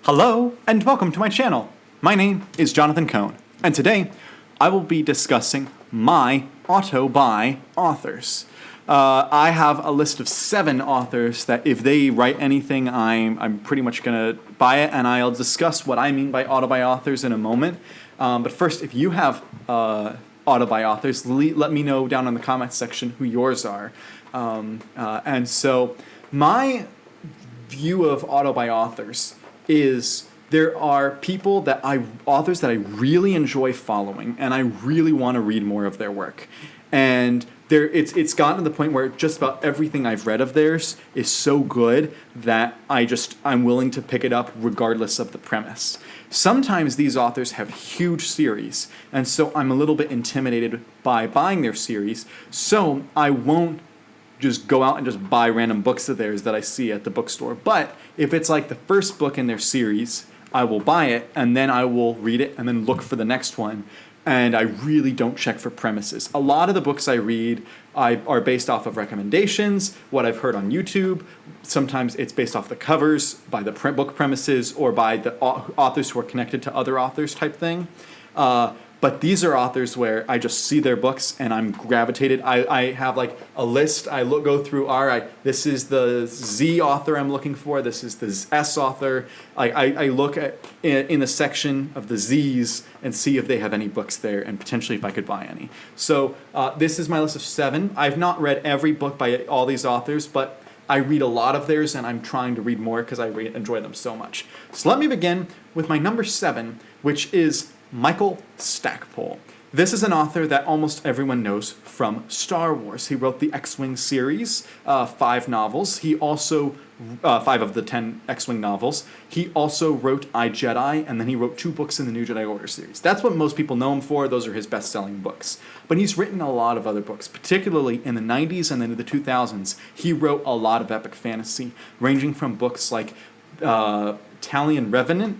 Hello, and welcome to my channel. My name is Jonathan Cohn, and today I will be discussing my auto-buy authors. I have a list of 7 authors that if they write anything, I'm pretty much going to buy it, and I'll discuss what I mean by auto-buy authors in a moment. But first, if you have auto-buy authors, let me know down in the comments section who yours are. And so my view of auto-buy authors is there are authors that I really enjoy following, and I really want to read more of their work. And it's gotten to the point where just about everything I've read of theirs is so good that I'm willing to pick it up regardless of the premise. Sometimes these authors have huge series, and so I'm a little bit intimidated by buying their series, so I won't just go out and just buy random books of theirs that I see at the bookstore. But if it's like the first book in their series, I will buy it, and then I will read it, and then look for the next one. And I really don't check for premises. A lot of the books I read are based off of recommendations, what I've heard on YouTube. Sometimes it's based off the covers, by the book premises, or by the authors who are connected to other authors type thing. But these are authors where I just see their books and I'm gravitated. I have like a list. Go through, all right, this is the Z author I'm looking for. This is the S author. I look in the section of the Z's and see if they have any books there and potentially if I could buy any. So this is my list of 7. I've not read every book by all these authors, but I read a lot of theirs and I'm trying to read more because I enjoy them so much. So let me begin with my number 7, which is Michael Stackpole. This is an author that almost everyone knows from Star Wars. He wrote the X-Wing series, 5 novels. He also, 5 of the 10 X-Wing novels. He also wrote I, Jedi, and then he wrote 2 books in the New Jedi Order series. That's what most people know him for. Those are his best-selling books. But he's written a lot of other books, particularly in the 90s and then in the 2000s. He wrote a lot of epic fantasy, ranging from books like Talion Revenant.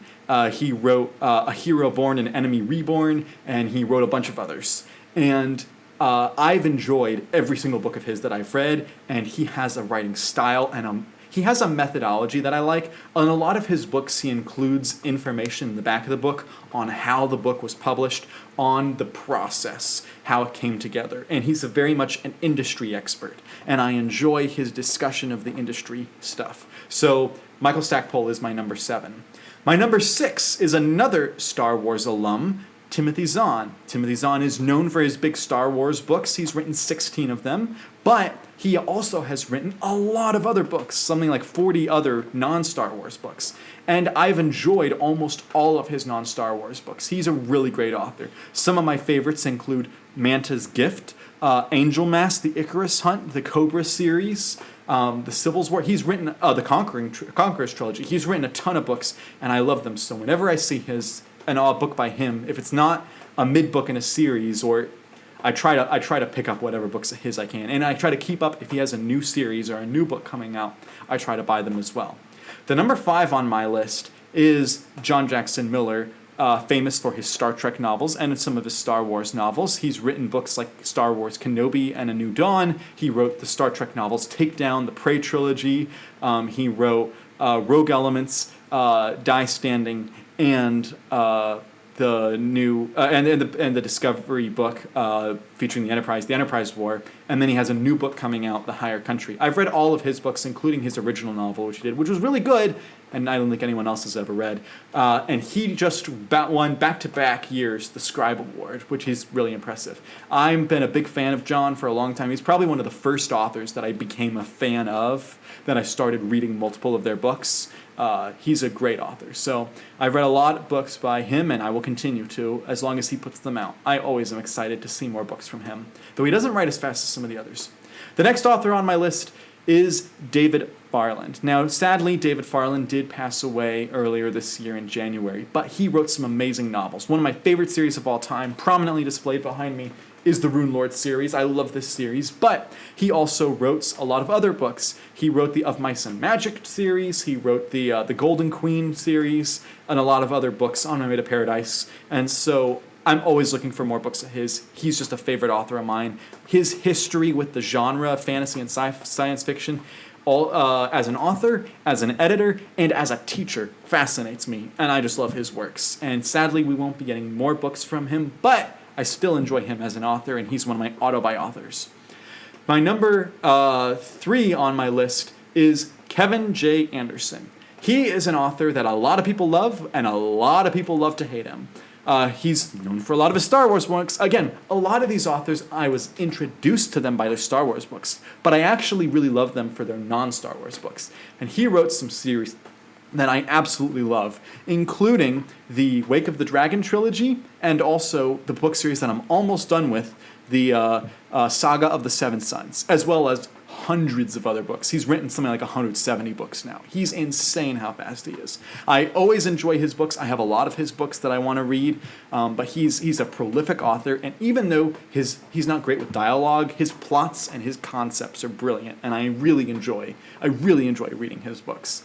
He wrote A Hero Born and Enemy Reborn, and he wrote a bunch of others. And I've enjoyed every single book of his that I've read, and he has a writing style and he has a methodology that I like. On a lot of his books, he includes information in the back of the book on how the book was published, on the process, how it came together. And he's very much an industry expert, and I enjoy his discussion of the industry stuff. So Michael Stackpole is my number 7. My number 6 is another Star Wars alum, Timothy Zahn. Timothy Zahn is known for his big Star Wars books. He's written 16 of them, but he also has written a lot of other books, something like 40 other non-Star Wars books. And I've enjoyed almost all of his non-Star Wars books. He's a really great author. Some of my favorites include Manta's Gift, Angel Mask, The Icarus Hunt, the Cobra series, the Civil's War. He's written the Conqueror's trilogy. He's written a ton of books, and I love them. So whenever I see a book by him, if it's not a mid-book in a series, or I try to pick up whatever books of his I can, and I try to keep up if he has a new series or a new book coming out. I try to buy them as well. The number 5 on my list is John Jackson Miller, famous for his Star Trek novels and some of his Star Wars novels. He's written books like Star Wars Kenobi and A New Dawn. He wrote the Star Trek novels Takedown, the Prey trilogy. He wrote Rogue Elements, Die Standing, and the new and the Discovery book featuring the Enterprise War, and then he has a new book coming out, The Higher Country. I've read all of his books, including his original novel, which he did, which was really good, and I don't think anyone else has ever read. And he just won back-to-back years the Scribe Award, which is really impressive. I've been a big fan of John for a long time. He's probably one of the first authors that I became a fan of, that I started reading multiple of their books. He's a great author. So I've read a lot of books by him, and I will continue to as long as he puts them out. I always am excited to see more books from him, though he doesn't write as fast as some of the others. The next author on my list is David Farland. Now, sadly, David Farland did pass away earlier this year in January, but he wrote some amazing novels. One of my favorite series of all time, prominently displayed behind me, is the Rune Lord series. I love this series, but he also wrote a lot of other books. He wrote the Of Mice and Magic series, he wrote the Golden Queen series, and a lot of other books on My Way to Paradise, and so I'm always looking for more books of his. He's just a favorite author of mine. His history with the genre of fantasy and science fiction as an author, as an editor, and as a teacher fascinates me, and I just love his works. And sadly, we won't be getting more books from him, but I still enjoy him as an author, and he's one of my auto-buy authors. My number 3 on my list is Kevin J. Anderson. He is an author that a lot of people love, and a lot of people love to hate him. He's known for a lot of his Star Wars books. Again, a lot of these authors, I was introduced to them by their Star Wars books, but I actually really love them for their non-Star Wars books. And he wrote some series that I absolutely love, including the Wake of the Dragon trilogy, and also the book series that I'm almost done with, the Saga of the Seven Sons, as well as hundreds of other books. He's written something like 170 books now. He's insane how fast he is. I always enjoy his books. I have a lot of his books that I want to read, but he's a prolific author, and even though he's not great with dialogue, his plots and his concepts are brilliant, and I really enjoy reading his books.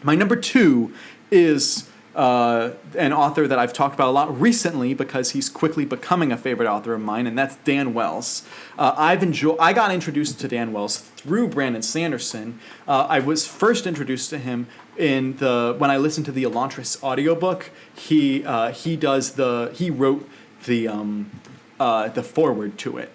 My number 2 is an author that I've talked about a lot recently because he's quickly becoming a favorite author of mine, and that's Dan Wells. I got introduced to Dan Wells through Brandon Sanderson. I was first introduced to him when I listened to the Elantris audiobook. He wrote the foreword to it,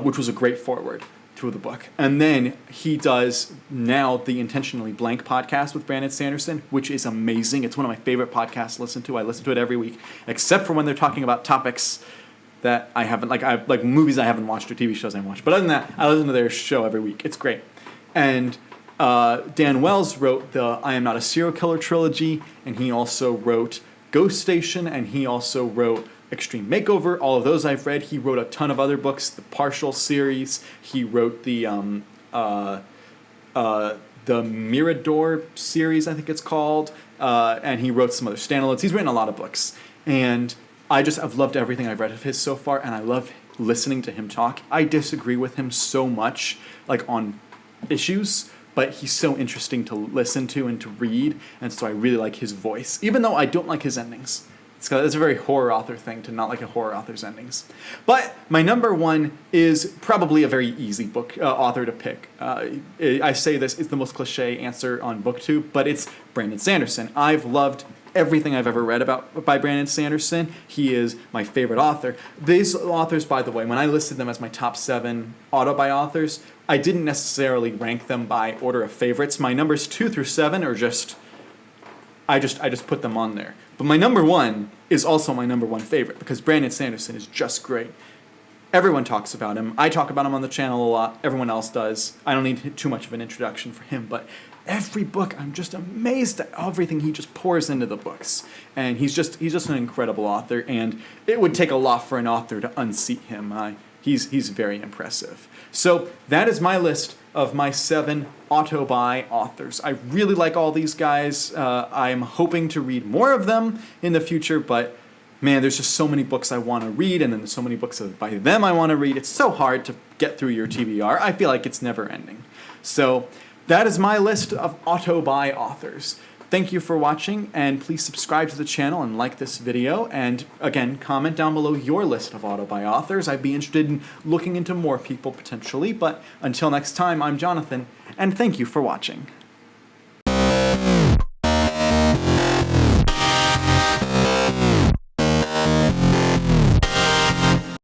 which was a great foreword to the book. And then he does now the Intentionally Blank podcast with Brandon Sanderson, which is amazing. It's one of my favorite podcasts to listen to. I listen to it every week, except for when they're talking about topics that I haven't, like movies I haven't watched or TV shows I haven't watched. But other than that, I listen to their show every week. It's great. And Dan Wells wrote the I Am Not a Serial Killer trilogy, and he also wrote Ghost Station, and he also wrote Extreme Makeover. All of those I've read. He wrote a ton of other books, the Partial series. He wrote the Mirador series, I think it's called, and he wrote some other standalones. He's written a lot of books, and I've loved everything I've read of his so far, and I love listening to him talk. I disagree with him so much, like on issues, but he's so interesting to listen to and to read, and so I really like his voice, even though I don't like his endings. It's a very horror author thing to not like a horror author's endings. But my number 1 is probably a very easy book author to pick. I say this is the most cliche answer on BookTube, but it's Brandon Sanderson. I've loved everything I've ever read by Brandon Sanderson. He is my favorite author. These authors, by the way, when I listed them as my top 7 auto-buy authors, I didn't necessarily rank them by order of favorites. My numbers 2 through 7 are I just put them on there. But my number 1 is also my number 1 favorite because Brandon Sanderson is just great. Everyone talks about him. I talk about him on the channel a lot. Everyone else does. I don't need too much of an introduction for him, but every book, I'm just amazed at everything he just pours into the books. And he's just an incredible author, and it would take a lot for an author to unseat him. He's very impressive. So that is my list of my 7 auto-buy authors. I really like all these guys. I'm hoping to read more of them in the future, but man, there's just so many books I want to read, and then there's so many books by them I want to read. It's so hard to get through your TBR. I feel like it's never ending. So that is my list of auto-buy authors. Thank you for watching, and please subscribe to the channel and like this video. And again, comment down below your list of auto-buy authors. I'd be interested in looking into more people potentially. But until next time, I'm Jonathan, and thank you for watching.